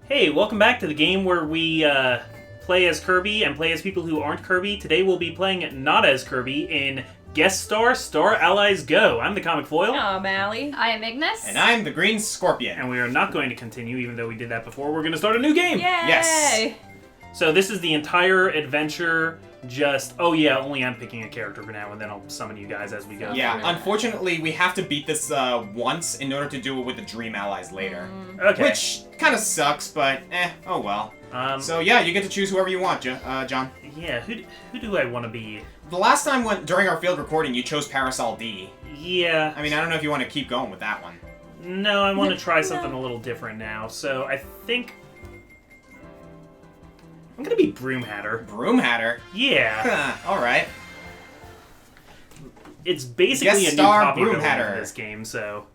Hey, welcome back to the game where we play as Kirby and play as people who aren't Kirby. Today we'll be playing not as Kirby in Guest Star Star Allies Go. I'm the Comic Foil. I'm Allie. I am Ignis. And I'm the Green Scorpion. And we are not going to continue, even though we did that before. We're going to start a new game! Yay! Yes. So this is the entire adventure, only I'm picking a character for now, and then I'll summon you guys as we go. Yeah, unfortunately, we have to beat this once in order to do it with the Dream Allies later. Okay. Which kind of sucks, but oh well. So yeah, you get to choose whoever you want, John. Yeah, who do I want to be? The last time during our field recording, you chose Parasol D. Yeah. I mean, I don't know if you want to keep going with that one. No, I want to try something a little different now, so I think I'm gonna be Broom Hatter. Broom Hatter? Yeah. Alright. It's basically Guest a new star copy Broom of Hatter. this game, so...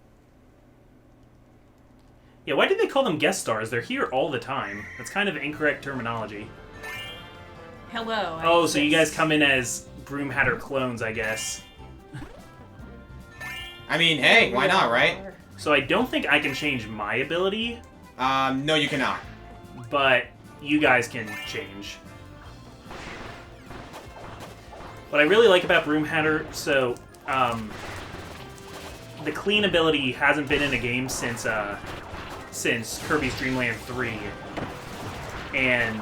Yeah, why did they call them guest stars? They're here all the time. That's kind of incorrect terminology. Hello. Oh, so you guys come in as Broom Hatter clones, I guess. I mean, hey, why not, right? So I don't think I can change my ability, No, you cannot. but you guys can change. What I really like about Broom Hatter, so, the clean ability hasn't been in a game since Kirby's Dream Land 3. And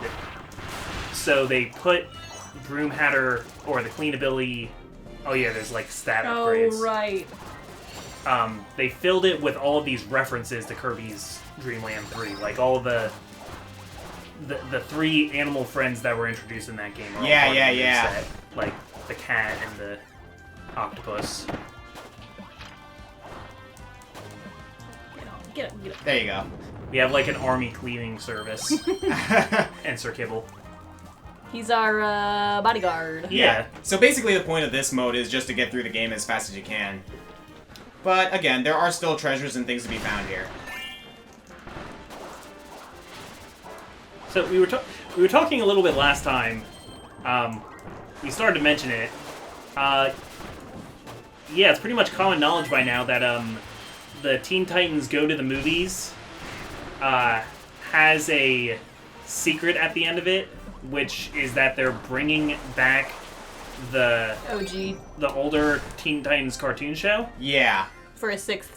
so they put Broom Hatter, or the clean ability, oh yeah, there's like stat upgrades. Oh, right. They filled it with all of these references to Kirby's Dream Land 3. Like all of the three animal friends that were introduced in that game. Are all part of the new set. Like the cat and the octopus. Get up. There you go. We have like an army cleaning service. And Sir Kibble. He's our bodyguard. Yeah. So basically the point of this mode is just to get through the game as fast as you can. But again, there are still treasures and things to be found here. So we were talking a little bit last time. We started to mention it. Yeah, it's pretty much common knowledge by now that the Teen Titans Go to the Movies has a secret at the end of it, which is that they're bringing back the older Teen Titans cartoon show. Yeah. For a sixth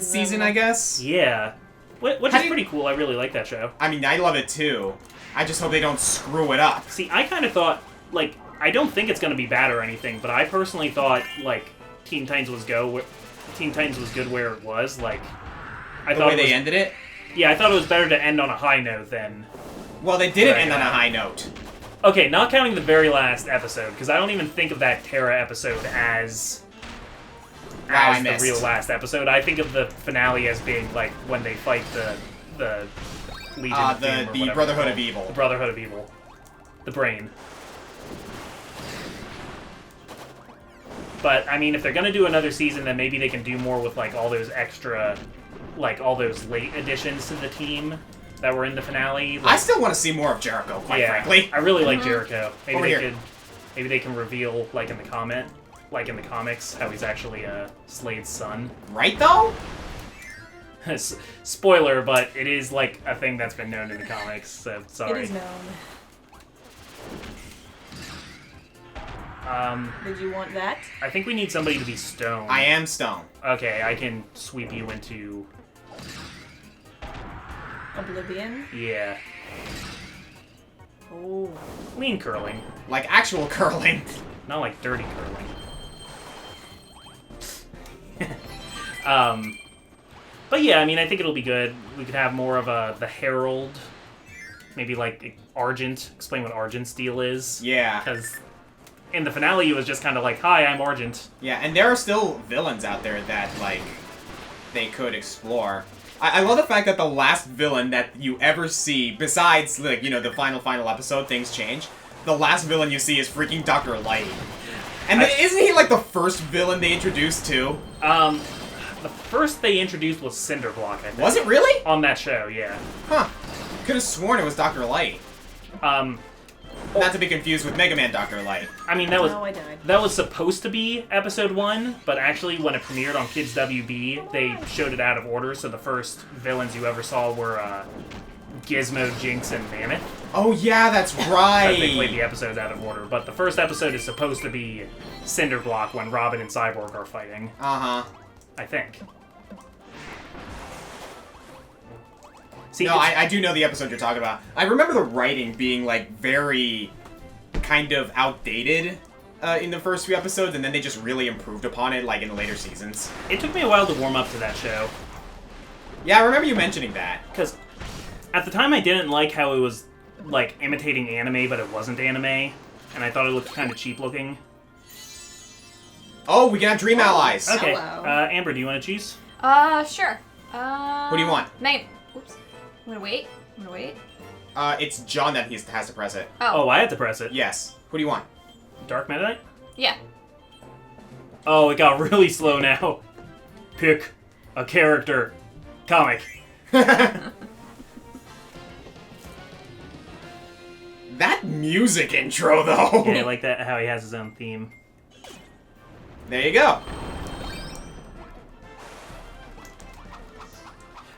season, I guess? Yeah. Which is pretty cool. I really like that show. I mean, I love it too. I just hope they don't screw it up. See, I kind of thought, like, I don't think it's going to be bad or anything, but I personally thought, like, Teen Titans was good where it was. Like, I thought the way they ended it? Yeah, I thought it was better to end on a high note than... Well, they didn't end on a high note. Okay, not counting the very last episode, because I don't even think of that Terra episode as the real last episode. I think of the finale as being, like, when they fight the Legion of Doom, the Brotherhood of Evil. The Brotherhood of Evil. The Brain. But, I mean, if they're gonna do another season, then maybe they can do more with, like, all those extra... Like, all those late additions to the team that were in the finale. Like, I still want to see more of Jericho, quite frankly. I really like Jericho. Maybe they can reveal, like, in the comics, how he's actually Slade's son. Right, though? Spoiler, but it is, like, a thing that's been known in the comics, so sorry. It is known. Did you want that? I think we need somebody to be Stone. I am Stone. Okay, I can sweep you into... Oblivion? Yeah. Oh. Lean curling. Like actual curling. Not like dirty curling. But yeah, I mean, I think it'll be good. We could have more of the Herald. Maybe like Argent. Explain what Argent Steel is. Yeah. Because in the finale, it was just kind of like, hi, I'm Argent. Yeah, and there are still villains out there that, like, they could explore. I love the fact that the last villain that you ever see, besides, like, you know, the final episode, things change, the last villain you see is freaking Dr. Light. And isn't he, like, the first villain they introduced, too? The first they introduced was Cinderblock, I think. Was it really? On that show, yeah. Huh. Could have sworn it was Dr. Light. Not to be confused with Mega Man Dr. Light. I mean, that was supposed to be episode 1, but actually when it premiered on Kids WB, they showed it out of order, so the first villains you ever saw were Gizmo, Jinx, and Mammoth. Oh yeah, that's Because right. they played the episodes out of order. But the first episode is supposed to be Cinderblock when Robin and Cyborg are fighting. Uh-huh. I think. See, No, I do know the episode you're talking about. I remember the writing being, like, very kind of outdated in the first few episodes, and then they just really improved upon it, like, in the later seasons. it took me a while to warm up to that show. Yeah, I remember you mentioning that. Because at the time I didn't like how it was, like, imitating anime, but it wasn't anime. And I thought it looked kind of cheap looking. Oh, we can have Dream Allies. Okay, Hello. Amber, do you want to choose? Sure. What do you want? Name. Oops. I'm gonna wait. It's John that has to press it. Oh, I had to press it. Yes. Who do you want? Dark Meta Knight? Yeah. Oh, it got really slow now. Pick a character. Comic. That music intro, though. Yeah, I like that, how he has his own theme. There you go.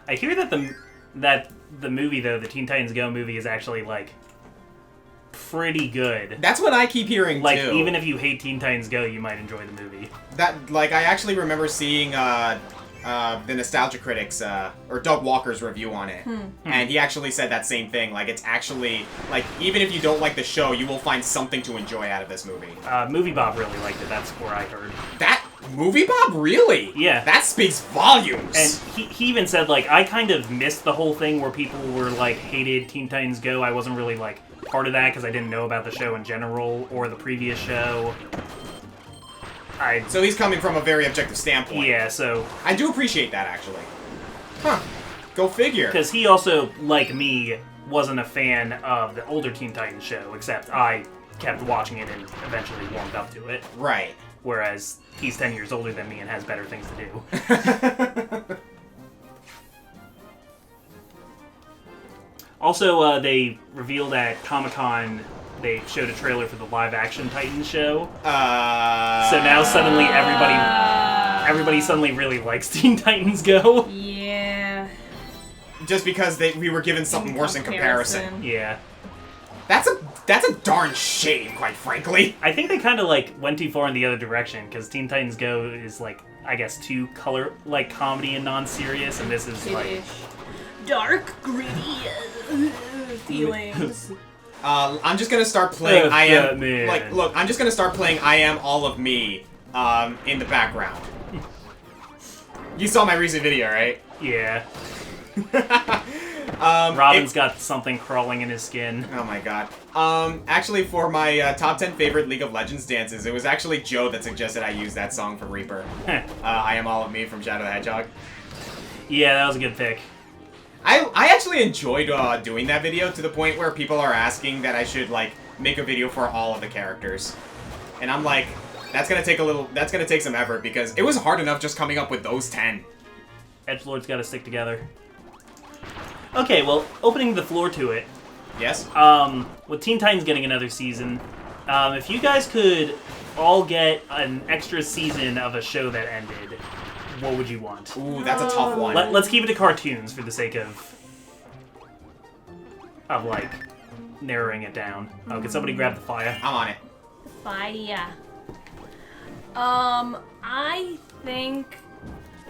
I hear that the movie, though, the Teen Titans Go movie, is actually, like, pretty good. That's what I keep hearing, Like, too. even if you hate Teen Titans Go, you might enjoy the movie. That, like, I actually remember seeing, the Nostalgia Critics, or Doug Walker's review on it. And he actually said that same thing. Like, it's actually, like, even if you don't like the show, you will find something to enjoy out of this movie. Movie Bob really liked it, that's where I heard. That movie, Bob? Really? Yeah. That speaks volumes. And he even said, like, I kind of missed the whole thing where people were, like, hated Teen Titans Go. I wasn't really, like, part of that because I didn't know about the show in general or the previous show. So he's coming from a very objective standpoint. Yeah, so... I do appreciate that, actually. Huh. Go figure. Because he also, like me, wasn't a fan of the older Teen Titans show, except I kept watching it and eventually warmed up to it. Right. Whereas he's 10 years older than me and has better things to do. Also, they revealed at Comic-Con, they showed a trailer for the live-action Titans show. So now suddenly everybody suddenly really likes Teen Titans Go. Yeah. Just because we were given something worse in comparison. Yeah. That's a darn shame, quite frankly. I think they kind of, like, went too far in the other direction, because Teen Titans Go is, like, I guess, too like, comedy and non-serious, and this is, like... It is dark, gritty feelings. I'm just gonna start playing I Am... man. Like, look, I'm just gonna start playing I Am All of Me, in the background. You saw my recent video, right? Yeah. Robin's it- got something crawling in his skin. Oh my god. Actually, for my top 10 favorite League of Legends dances, it was actually Joe that suggested I use that song for Reaper. I Am All of Me from Shadow the Hedgehog. Yeah, that was a good pick. I actually enjoyed doing that video to the point where people are asking that I should, like, make a video for all of the characters. And I'm like, that's gonna take some effort because it was hard enough just coming up with those 10. Edgelord's got to stick together. Okay, well, opening the floor to it. Yes? With Teen Titans getting another season, if you guys could all get an extra season of a show that ended, what would you want? Ooh, that's a tough one. Let's keep it to cartoons for the sake of like, narrowing it down. Oh, can somebody grab the fire? I'm on it. Fire. I think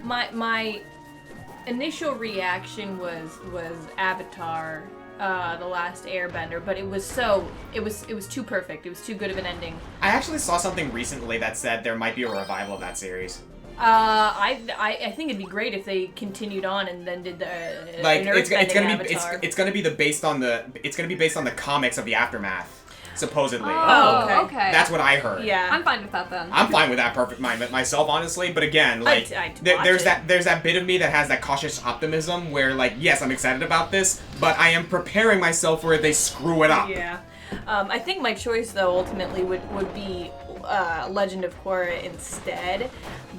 my initial reaction was Avatar, The Last Airbender, but it was too perfect. It was too good of an ending. I actually saw something recently that said there might be a revival of that series. I think it'd be great if they continued on and then did the Like an it's gonna Earthbending be Avatar. it's gonna be based on the comics of the Aftermath, supposedly. Oh, okay. That's what I heard. Yeah. I'm fine with that then. I'm fine with that myself, honestly. But again, like I'd there's watch there's that bit of me that has that cautious optimism where, like, yes, I'm excited about this, but I am preparing myself for if they screw it up. Yeah. I think my choice, though, ultimately would be Legend of Korra instead,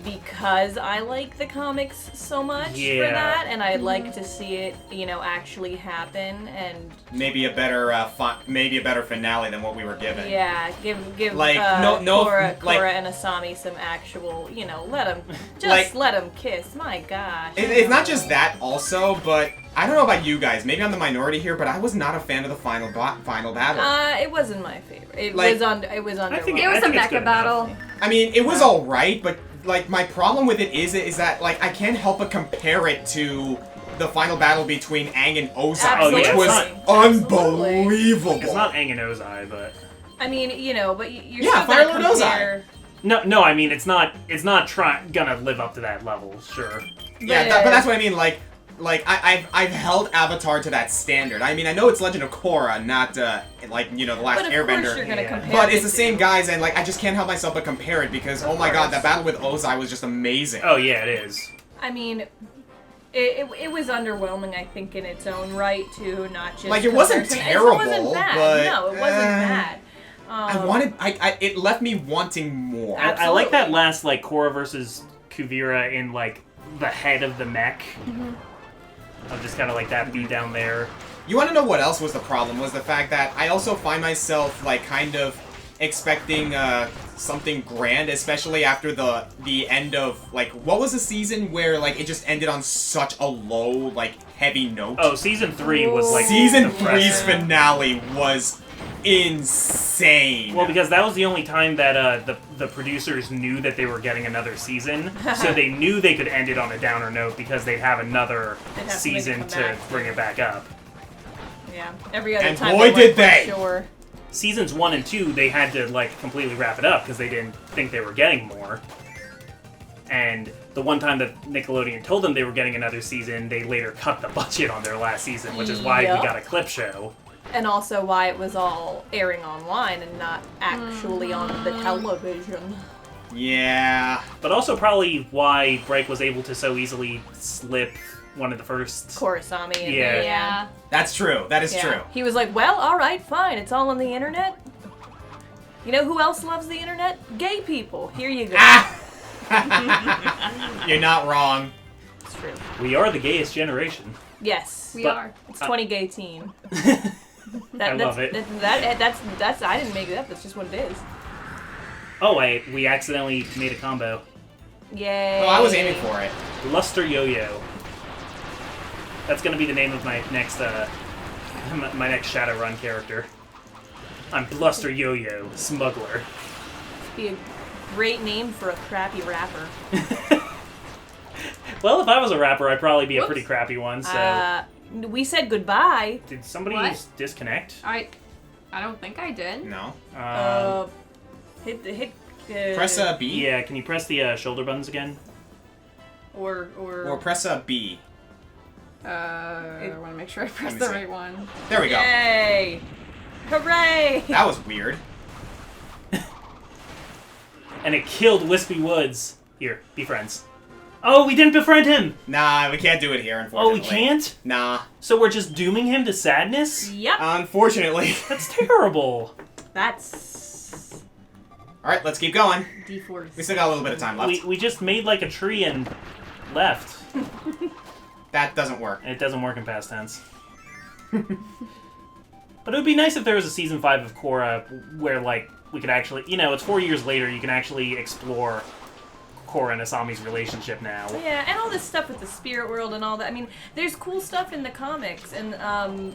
because I like the comics so much for that, and I'd like to see it, actually happen, and Maybe a better finale than what we were given. yeah, give Like, Korra and Asami some actual, let them kiss. My gosh. It's not just that also, but I don't know about you guys. Maybe I'm the minority here, but I was not a fan of the final battle. It wasn't my favorite. It Like- was underwhelming. It was a I think it's mecha good battle. enough. I mean, it was all right, but like my problem with it is that like I can't help but compare it to the final battle between Aang and Ozai, which Absolutely. was Absolutely. unbelievable. It's not Aang and Ozai, but I mean, but you're Yeah, still Fire gonna Lord compare. no. I mean, it's not gonna live up to that level. Sure. Yeah, but that's what I mean. Like I've held Avatar to that standard. I mean, I know it's Legend of Korra, not the Last But of course you're Airbender. gonna Yeah. compare. But it's the the same two. guys, and like I just can't help myself but compare it because oh my god, course. that battle with Ozai was just amazing. Oh yeah, it is. I mean, it was underwhelming. I think in its own right too, not just Like, it wasn't comparison. terrible, It wasn't bad. but, No, it wasn't bad. It left me wanting more. Absolutely. I like that last like Korra versus Kuvira in like the head of the mech. Of just kind of like that beat down there. You want to know what else was the problem? Was the fact that I also find myself like kind of expecting something grand, especially after the end of like what was the season where like it just ended on such a low like heavy note. Oh, season 3 was like Season depressing. 3's finale was insane. Well, because that was the only time that the producers knew that they were getting another season, so they knew they could end it on a downer note because they'd have another They'd have to make it season come to back. bring it back up. Yeah, every other And time. boy, they did weren't they. Sure. Seasons 1 and 2, they had to like completely wrap it up because they didn't think they were getting more. And the one time that Nickelodeon told them they were getting another season, they later cut the budget on their last season, which is why Yup. we got a clip show. And also why it was all airing online and not actually on the television. Yeah. But also probably why Break was able to so easily slip one of the first... Korrasami. And Yeah. Yeah. That's true. That is Yeah. true. He was like, well, alright, fine, it's all on the internet. You know who else loves the internet? Gay people. Here you go. Ah! You're not wrong. It's true. We are the gayest generation. Yes. We But- are. It's 20 gay teen. I love it. That's I didn't make it up, that's just what it is. Oh wait, we accidentally made a combo. Yay. Oh, I was aiming for it. Luster Yo-Yo. That's gonna be the name of my next my next Shadowrun character. I'm Bluster Yo-Yo, Smuggler. Be a great name for a crappy rapper. Well, if I was a rapper, I'd probably be a Whoops. pretty crappy one. So, We said goodbye. did somebody What? disconnect? I don't think I did. No. Hit. Press B. Yeah, can you press the shoulder buttons again? Or Or press B. I want to make sure I press me the see. right one. There we go. Yay! Hooray! That was weird. And it killed Wispy Woods. Here, be friends. Oh, we didn't befriend him! Nah, we can't do it here, Oh, unfortunately. we can't? Nah. So we're just dooming him to sadness? Yep. Unfortunately. That's terrible. That's Alright, let's keep going. D4. We still got a little bit of time left. We just made like a tree and left. That doesn't work. It doesn't work in past tense. But it would be nice if there was a season 5 of Korra where, like, we could actually... You know, it's 4 years later, you can actually explore Korra and Asami's relationship now. Yeah, and all this stuff with the spirit world and all that. I mean, there's cool stuff in the comics, and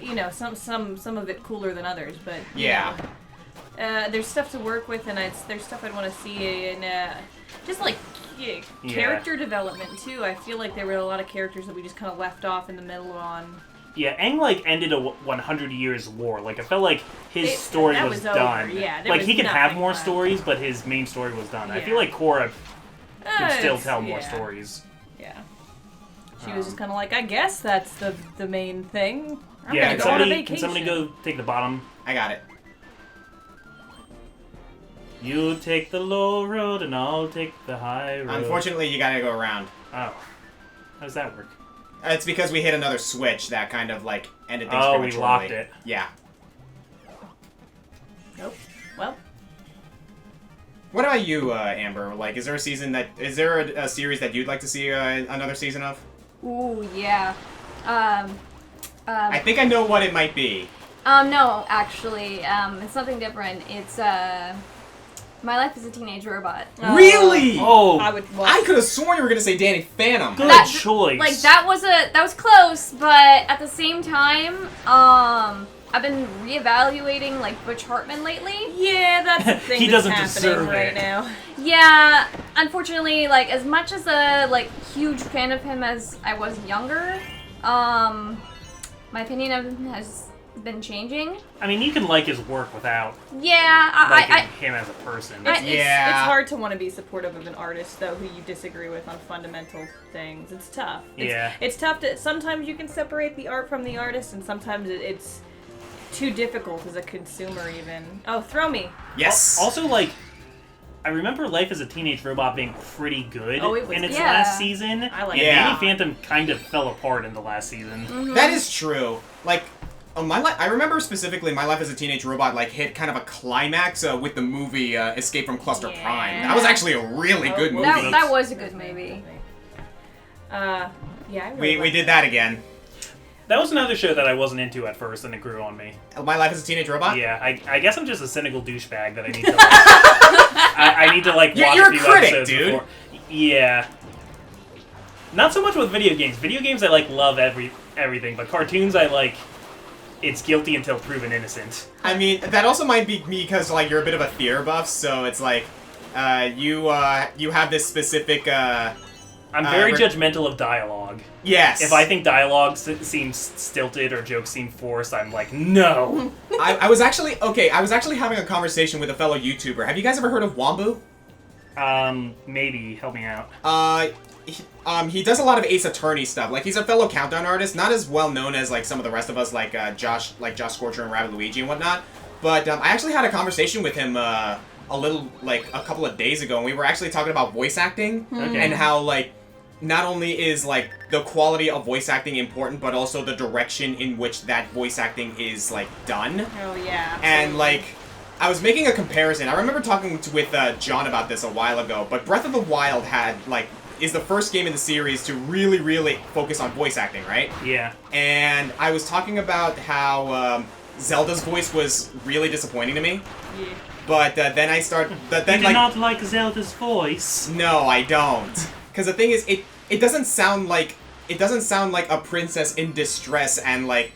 you know, some of it cooler than others, but you Yeah. know, there's stuff to work with, and there's stuff I'd want to see, and just like character development too. I feel like there were a lot of characters that we just kind of left off in the middle on. Yeah, Aang, like, ended a 100 years war. Like, I felt like his story that was was over, done. yeah, there Like, was he could have nothing more left. stories, but his main story was done. I Yeah. feel like Korra could still It's- tell more yeah. stories. Yeah. She was just kind of like, I guess that's the main thing. I'm Yeah, gonna go on a can vacation. somebody go take the bottom? I got it. You take the low road and I'll take the high road. Unfortunately, you gotta go around. Oh. How does that work? It's because we hit another switch that kind of, like, ended things Oh, we prematurely. locked it. Yeah. Nope. Well, What about you, Amber? Like, is there a season that... Is there a series that you'd like to see another season of? Ooh, yeah. I think I know what it might be. No, actually, it's something different. It's, My Life as a Teenage Robot. Really? Oh, I would. Well, I could have sworn you were gonna say Danny Phantom. good That- choice. Like that was close, but at the same time, I've been reevaluating like Butch Hartman lately. Yeah, that's the thing He that's doesn't happening deserve right it. now. Yeah, unfortunately, like as much as a like huge fan of him as I was younger, my opinion of him has been changing. I mean, you can like his work without Yeah, liking him as a person. Yeah. It's hard to want to be supportive of an artist though who you disagree with on fundamental things. It's tough. Yeah. It's tough to. Sometimes you can separate the art from the artist, and sometimes it's too difficult as a consumer. Even. Oh, throw me. Yes. Also, like, I remember Life as a Teenage Robot being pretty good Oh, it was- in its yeah. last season. I like and it. Danny Phantom kind of fell apart in the last season. That is true. Like, I remember specifically My Life as a Teenage Robot like hit kind of a climax with the movie Escape from Cluster Yeah. Prime. That was actually a really good movie. That was a good movie. Yeah. I really we liked did it. that again. That was another show that I wasn't into at first, and it grew on me. My Life as a Teenage Robot. Yeah, I guess I'm just a cynical douchebag that I need to. Like, I need to like watch You're a few a critic, episodes dude. before. Yeah. Not so much with video games. Video games I like love everything, but cartoons I like. It's guilty until proven innocent. I mean, that also might be me because like you're a bit of a theater buff, so it's like you have this specific. I'm very judgmental of dialogue. Yes. If I think dialogue seems stilted or jokes seem forced, I'm like, no. I was actually having a conversation with a fellow YouTuber. Have you guys ever heard of Wambu? Maybe help me out. He does a lot of Ace Attorney stuff. Like, he's a fellow countdown artist, not as well known as like some of the rest of us, like Josh Scorcher and Rabbit Luigi and whatnot. But I actually had a conversation with him a couple of days ago, and we were actually talking about voice acting Okay. and how like not only is like the quality of voice acting important, but also the direction in which that voice acting is like done. Oh yeah. And like, I was making a comparison. I remember talking with John about this a while ago, but Breath of the Wild is the first game in the series to really, really focus on voice acting, right? Yeah. And I was talking about how Zelda's voice was really disappointing to me. Yeah. But then I start. But then You do not like Zelda's voice. no, I don't. Because the thing is, it doesn't sound like a princess in distress and like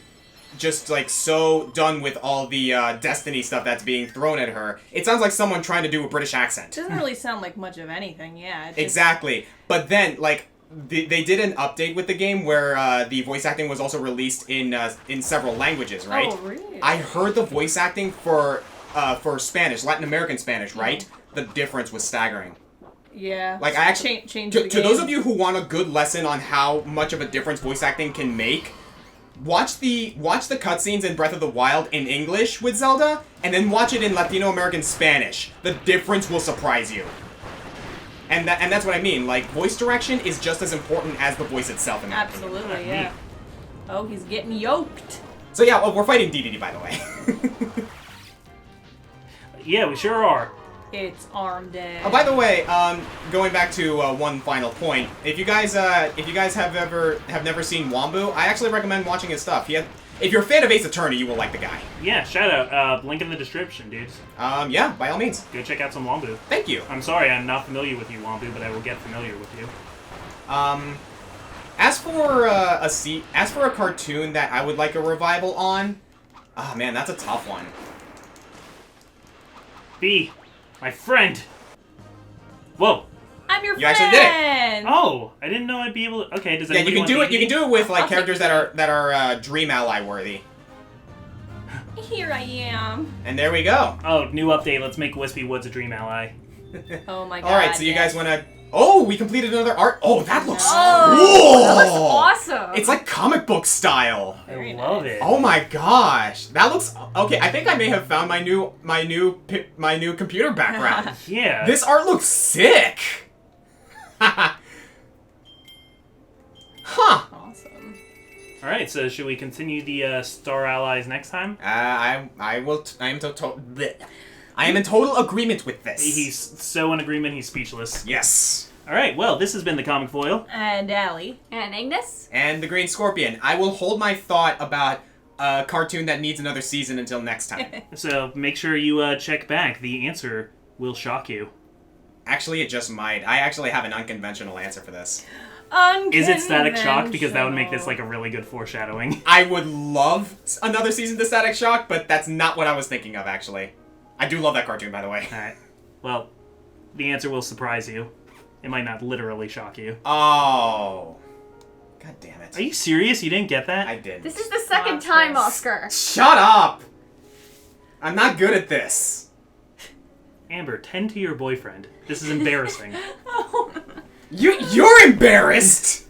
just like so done with all the Destiny stuff that's being thrown at her. It sounds like someone trying to do a British accent. It doesn't really sound like much of anything. Yeah. It's just- Exactly. But then like they did an update with the game where the voice acting was also released in several languages, right? Oh really? I heard the voice acting for Spanish, Latin American Spanish, right? The difference was staggering. Yeah. Like, I actually change to those of you who want a good lesson on how much of a difference voice acting can make, watch the cutscenes in Breath of the Wild in English with Zelda, and then watch it in Latino American Spanish. The difference will surprise you. And that's what I mean. Like, voice direction is just as important as the voice itself in that. Absolutely, yeah. Oh, he's getting yoked. So yeah, well, we're fighting DDD, by the way. Yeah, we sure are. It's arm day. Oh, by the way, going back to one final point, if you guys have never seen Wambu, I actually recommend watching his stuff. If you're a fan of Ace Attorney, you will like the guy. Yeah, shout out. Link in the description, dudes. Yeah, by all means. Go check out some Wambu. Thank you. I'm sorry, I'm not familiar with you, Wambu, but I will get familiar with you. As for a cartoon that I would like a revival on, oh man, that's a tough one. B, my friend. Whoa. I'm your You friend. actually did Oh, I didn't know I'd be able to. Okay, does Yeah, anybody you can do want it. You can do it with like I'll characters take that are Dream Ally worthy. Here I am. And there we go. Oh, new update. Let's make Wispy Woods a dream ally. Oh my god. All right, so you guys yes. want to? Oh, we completed another art. Oh, that looks Oh, that looks cool. awesome. It's like comic book style. Very I love nice. it. Oh my gosh, that looks okay. I think I may have found my new computer background. Yeah. This art looks sick. Huh. Awesome. All right, so should we continue the Star Allies next time? I am in total agreement with this. He's so in agreement, he's speechless. Yes. All right, well, this has been the Comic Foil. And Allie. And Ignis? And the Green Scorpion. I will hold my thought about a cartoon that needs another season until next time. So make sure you check back. The answer will shock you. Actually, it just might. I actually have an unconventional answer for this. Is it Static Shock? Because that would make this like a really good foreshadowing. I would love another season to Static Shock, but that's not what I was thinking of, actually. I do love that cartoon, by the way. Alright. Well, the answer will surprise you. It might not literally shock you. Oh. God damn it. Are you serious? You didn't get that? I didn't. This is the second time, Oscar. Shut up! I'm not good at this. Amber, tend to your boyfriend. This is embarrassing. You're embarrassed!